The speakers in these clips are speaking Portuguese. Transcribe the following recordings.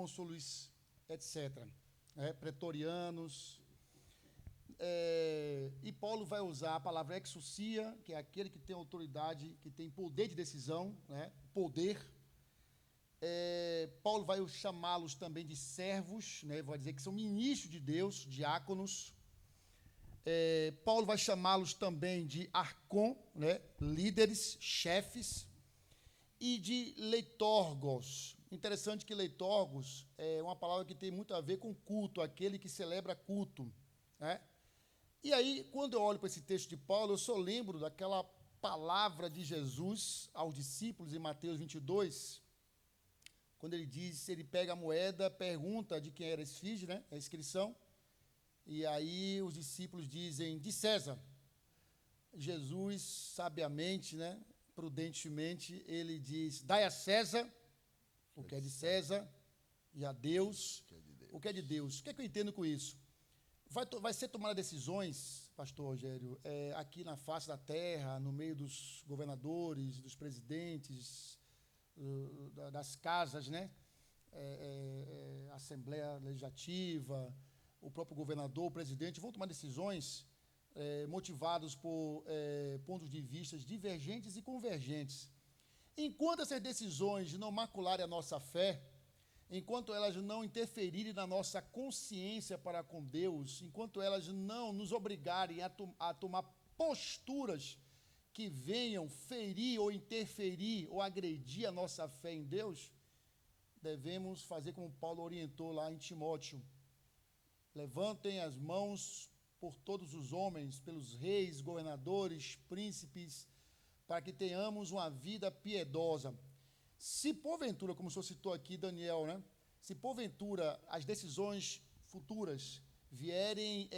cônsules, etc., pretorianos. E Paulo vai usar a palavra exousia, que é aquele que tem autoridade, que tem poder de decisão, poder. Paulo vai chamá-los também de servos, vai dizer que são ministros de Deus, diáconos. Paulo vai chamá-los também de arcon, líderes, chefes, e de leitorgos. Interessante que leitorgos é uma palavra que tem muito a ver com culto, aquele que celebra culto. E aí, quando eu olho para esse texto de Paulo, eu só lembro daquela palavra de Jesus aos discípulos em Mateus 22, quando ele diz, ele pega a moeda, pergunta de quem era a esfinge, a inscrição, e aí os discípulos dizem, de César. Jesus, sabiamente, prudentemente, ele diz, dai a César o que é de César e a Deus o que é de Deus. O que é que eu entendo com isso? Vai ser tomada decisões, pastor Rogério, aqui na face da terra, no meio dos governadores, dos presidentes, das casas, Assembleia Legislativa, o próprio governador, o presidente, vão tomar decisões motivados por pontos de vista divergentes e convergentes. Enquanto essas decisões não macularem a nossa fé, enquanto elas não interferirem na nossa consciência para com Deus, enquanto elas não nos obrigarem a tomar posturas que venham ferir ou interferir ou agredir a nossa fé em Deus, devemos fazer como Paulo orientou lá em Timóteo. Levantem as mãos por todos os homens, pelos reis, governadores, príncipes, para que tenhamos uma vida piedosa. Se porventura, como o senhor citou aqui, Daniel, se porventura as decisões futuras vierem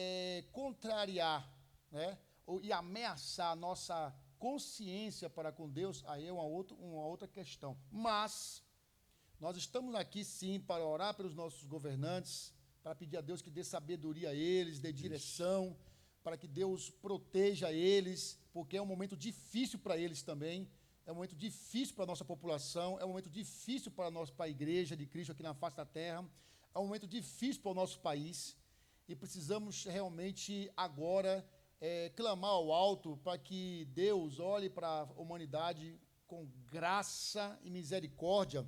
contrariar, e ameaçar a nossa consciência para com Deus, aí é uma outra questão. Mas nós estamos aqui, sim, para orar pelos nossos governantes, para pedir a Deus que dê sabedoria a eles, dê direção, para que Deus proteja eles, porque é um momento difícil para eles também, é um momento difícil para a nossa população, é um momento difícil para a Igreja de Cristo aqui na face da terra, é um momento difícil para o nosso país, e precisamos realmente agora clamar ao alto para que Deus olhe para a humanidade com graça e misericórdia.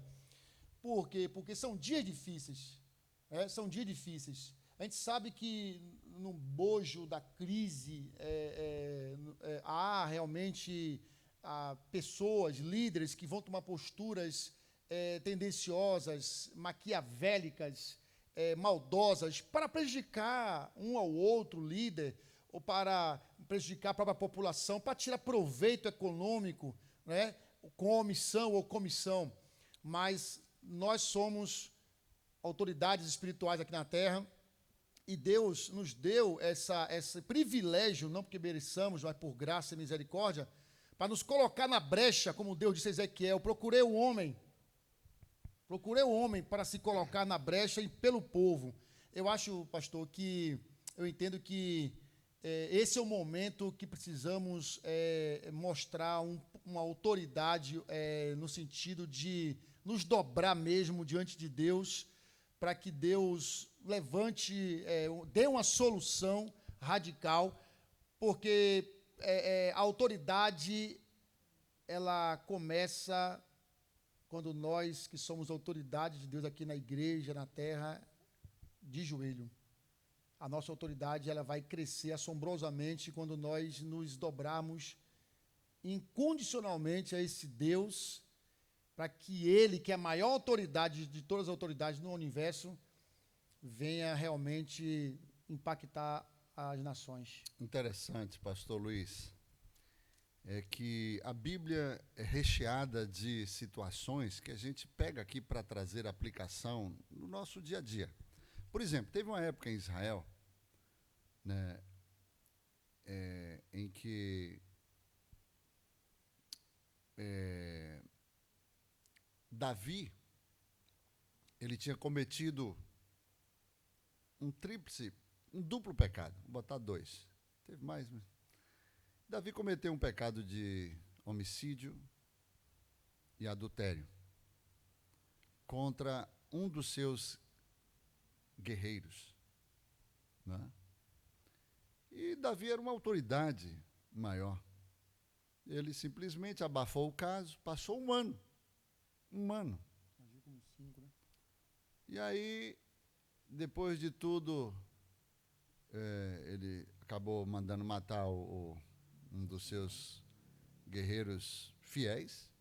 Por quê? Porque são dias difíceis, são dias difíceis. A gente sabe que no bojo da crise há realmente pessoas, líderes que vão tomar posturas tendenciosas, maquiavélicas, maldosas, para prejudicar um ao outro líder, ou para prejudicar a própria população, para tirar proveito econômico, com omissão ou comissão. Mas nós somos autoridades espirituais aqui na terra, e Deus nos deu esse privilégio, não porque mereçamos, mas por graça e misericórdia, para nos colocar na brecha, como Deus disse a Ezequiel, procurei o homem para se colocar na brecha e pelo povo. Eu acho, pastor, eu entendo que esse é o momento que precisamos mostrar uma autoridade no sentido de nos dobrar mesmo diante de Deus, para que Deus levante, dê uma solução radical, porque a autoridade, ela começa quando nós, que somos autoridade de Deus aqui na igreja, na terra, de joelho. A nossa autoridade, ela vai crescer assombrosamente quando nós nos dobrarmos incondicionalmente a esse Deus, para que Ele, que é a maior autoridade de todas as autoridades no universo, venha realmente impactar as nações. Interessante, pastor Luiz, é que a Bíblia é recheada de situações que a gente pega aqui para trazer aplicação no nosso dia a dia. Por exemplo, teve uma época em Israel, em que Davi, ele tinha cometido um duplo pecado, vou botar dois, teve mais, mas Davi cometeu um pecado de homicídio e adultério contra um dos seus guerreiros, né? E Davi era uma autoridade maior. Ele simplesmente abafou o caso, passou um ano. Agiu como cínico, né? E aí, depois de tudo, ele acabou mandando matar um dos seus guerreiros fiéis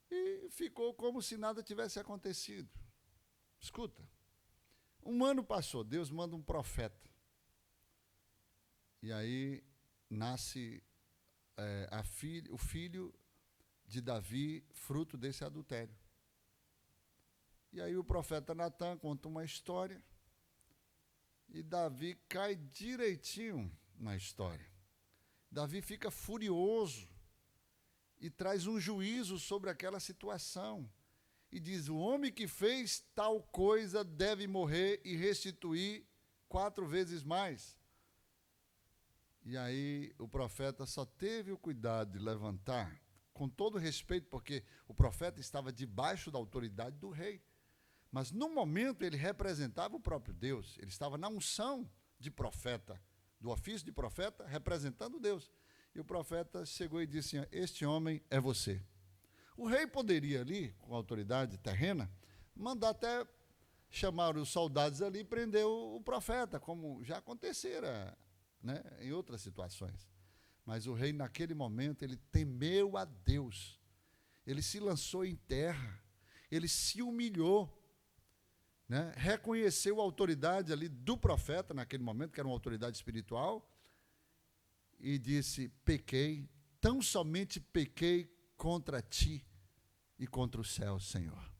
e ficou como se nada tivesse acontecido. Escuta, um ano passou, Deus manda um profeta. E aí nasce o filho de Davi, fruto desse adultério. E aí o profeta Natan conta uma história e Davi cai direitinho na história. Davi fica furioso e traz um juízo sobre aquela situação. E diz, o homem que fez tal coisa deve morrer e restituir 4 vezes mais. E aí o profeta só teve o cuidado de levantar, com todo respeito, porque o profeta estava debaixo da autoridade do rei. Mas no momento ele representava o próprio Deus, ele estava na unção de profeta, do ofício de profeta, representando Deus. E o profeta chegou e disse assim, este homem é você. O rei poderia ali, com autoridade terrena, mandar até chamar os soldados ali e prender o profeta, como já acontecera, né, em outras situações. Mas o rei, naquele momento, ele temeu a Deus. Ele se lançou em terra, ele se humilhou, né, reconheceu a autoridade ali do profeta, naquele momento, que era uma autoridade espiritual, e disse, pequei, tão somente pequei contra ti e contra o céu, Senhor.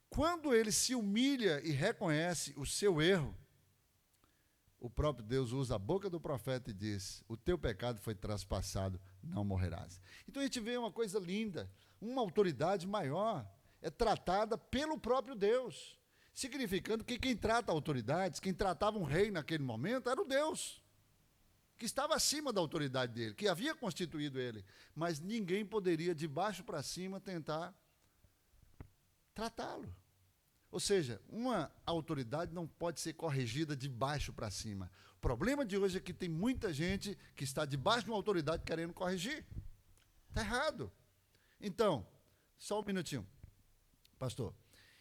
Quando ele se humilha e reconhece o seu erro, o próprio Deus usa a boca do profeta e diz, o teu pecado foi traspassado, não morrerás. Então a gente vê uma coisa linda, uma autoridade maior é tratada pelo próprio Deus, significando que quem trata autoridades, quem tratava um rei naquele momento era o Deus, que estava acima da autoridade dele, que havia constituído ele, mas ninguém poderia de baixo para cima tentar tratá-lo. Ou seja, uma autoridade não pode ser corrigida de baixo para cima. O problema de hoje é que tem muita gente que está debaixo de uma autoridade querendo corrigir. Está errado. Então, só um minutinho, pastor.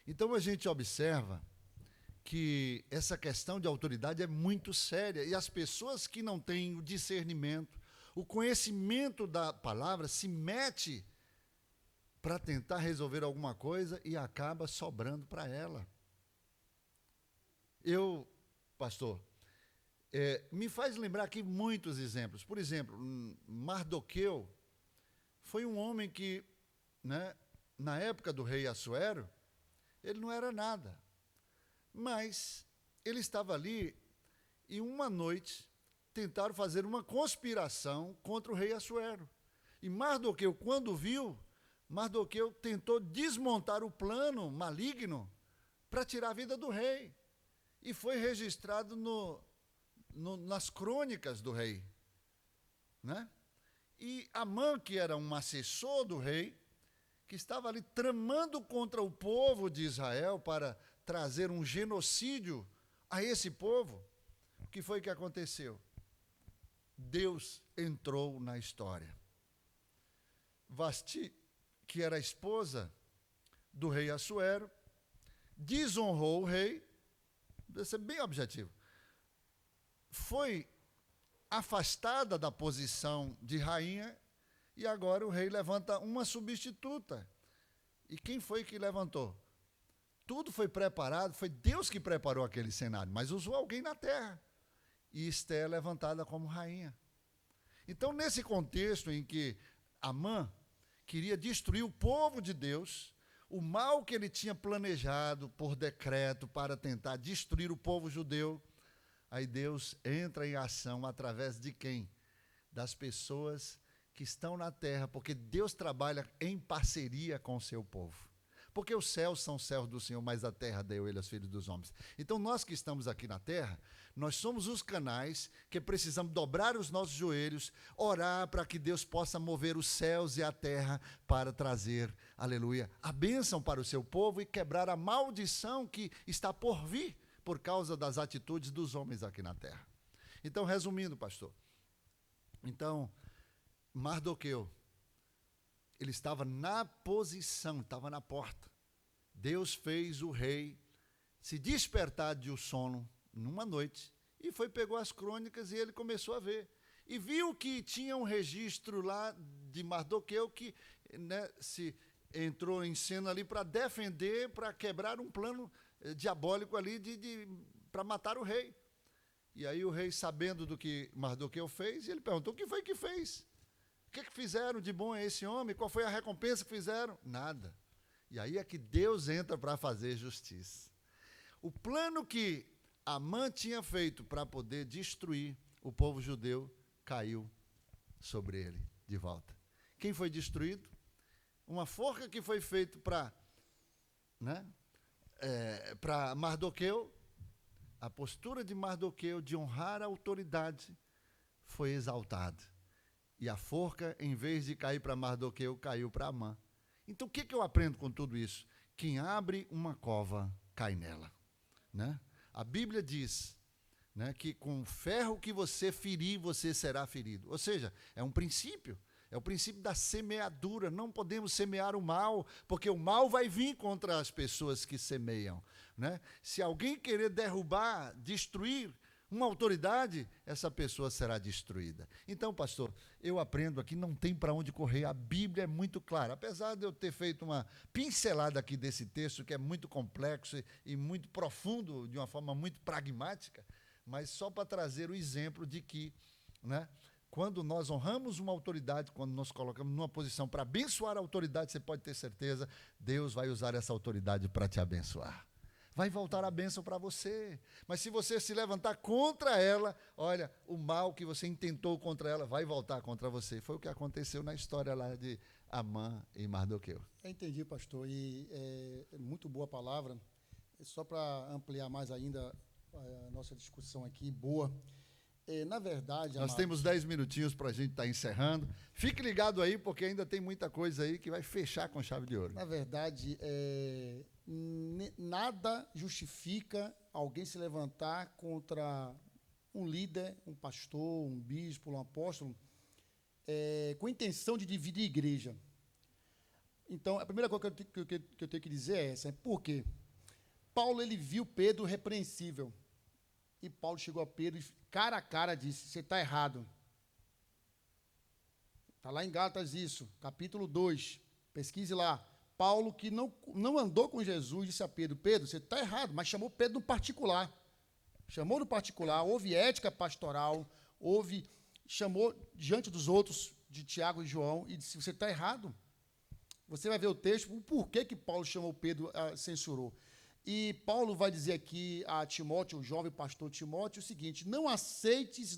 Então a gente observa que essa questão de autoridade é muito séria e as pessoas que não têm o discernimento, o conhecimento da palavra, se mete para tentar resolver alguma coisa e acaba sobrando para ela. Pastor, me faz lembrar aqui muitos exemplos. Por exemplo, Mardoqueu foi um homem que, né, na época do rei Assuero, ele não era nada. Mas ele estava ali e uma noite tentaram fazer uma conspiração contra o rei Assuero. E Mardoqueu, quando viu, Mardoqueu tentou desmontar o plano maligno para tirar a vida do rei. E foi registrado nas crônicas do rei, né? E Amã, que era um assessor do rei, que estava ali tramando contra o povo de Israel para trazer um genocídio a esse povo, o que foi que aconteceu? Deus entrou na história. Vasti, que era a esposa do rei Assuero, desonrou o rei, deve ser bem objetivo, foi afastada da posição de rainha e agora o rei levanta uma substituta. E quem foi que levantou? Tudo foi preparado, foi Deus que preparou aquele cenário, mas usou alguém na terra. E Esté é levantada como rainha. Então, nesse contexto em que Amã queria destruir o povo de Deus, o mal que ele tinha planejado por decreto para tentar destruir o povo judeu, aí Deus entra em ação através de quem? Das pessoas que estão na terra, porque Deus trabalha em parceria com o seu povo. porque os céus são céus do Senhor, mas a terra deu ele aos filhos dos homens. Então, nós que estamos aqui na terra, nós somos os canais que precisamos dobrar os nossos joelhos, orar para que Deus possa mover os céus e a terra para trazer, aleluia, a bênção para o seu povo e quebrar a maldição que está por vir por causa das atitudes dos homens aqui na terra. Então, resumindo, pastor, então, Mardoqueu, ele estava na posição, estava na porta. Deus fez o rei se despertar de um sono numa noite e pegou as crônicas e ele começou a ver. E viu que tinha um registro lá de Mardoqueu que, né, se entrou em cena ali para defender, para quebrar um plano diabólico ali para matar o rei. E aí o rei, sabendo do que Mardoqueu fez, ele perguntou: o que foi que fez? O que fizeram de bom a esse homem? Qual foi a recompensa que fizeram? Nada. E aí é que Deus entra para fazer justiça. O plano que Amã tinha feito para poder destruir o povo judeu caiu sobre ele de volta. Quem foi destruído? Uma forca que foi feita para Mardoqueu. A postura de Mardoqueu de honrar a autoridade foi exaltada. E a forca, em vez de cair para Mardoqueu, caiu para Amã. Então, o que eu aprendo com tudo isso? Quem abre uma cova, cai nela. Né? A Bíblia diz, né, que com o ferro que você ferir, você será ferido. Ou seja, é um princípio. É o princípio da semeadura. Não podemos semear o mal, porque o mal vai vir contra as pessoas que semeiam. Né? Se alguém querer derrubar, destruir uma autoridade, essa pessoa será destruída. Então, pastor, eu aprendo aqui, não tem para onde correr. A Bíblia é muito clara. Apesar de eu ter feito uma pincelada aqui desse texto, que é muito complexo e muito profundo, de uma forma muito pragmática, mas só para trazer o exemplo de que, né, quando nós honramos uma autoridade, quando nos colocamos numa posição para abençoar a autoridade, você pode ter certeza, Deus vai usar essa autoridade para te abençoar. Vai voltar a bênção para você. Mas se você se levantar contra ela, olha, o mal que você intentou contra ela vai voltar contra você. Foi o que aconteceu na história lá de Amã e Mardoqueu. Eu entendi, pastor, e é muito boa a palavra. Só para ampliar mais ainda a nossa discussão aqui, boa. Na verdade, nós temos 10 minutinhos para a gente estar encerrando. Fique ligado aí, porque ainda tem muita coisa aí que vai fechar com chave de ouro. Na verdade, nada justifica alguém se levantar contra um líder, um pastor, um bispo, um apóstolo, com a intenção de dividir a igreja. Então, a primeira coisa que eu tenho que dizer é essa. Por quê? Paulo, ele viu Pedro repreensível. E Paulo chegou a Pedro e cara a cara disse: você está errado. Está lá em Gálatas isso, capítulo 2. Pesquise lá. Paulo, que não andou com Jesus, disse a Pedro: Pedro, você está errado, mas chamou Pedro no particular. Chamou no particular, houve ética pastoral, chamou diante dos outros, de Tiago e João, e disse: você está errado. Você vai ver o texto, o porquê que Paulo chamou Pedro, censurou. E Paulo vai dizer aqui a Timóteo, o jovem pastor Timóteo, o seguinte: não aceites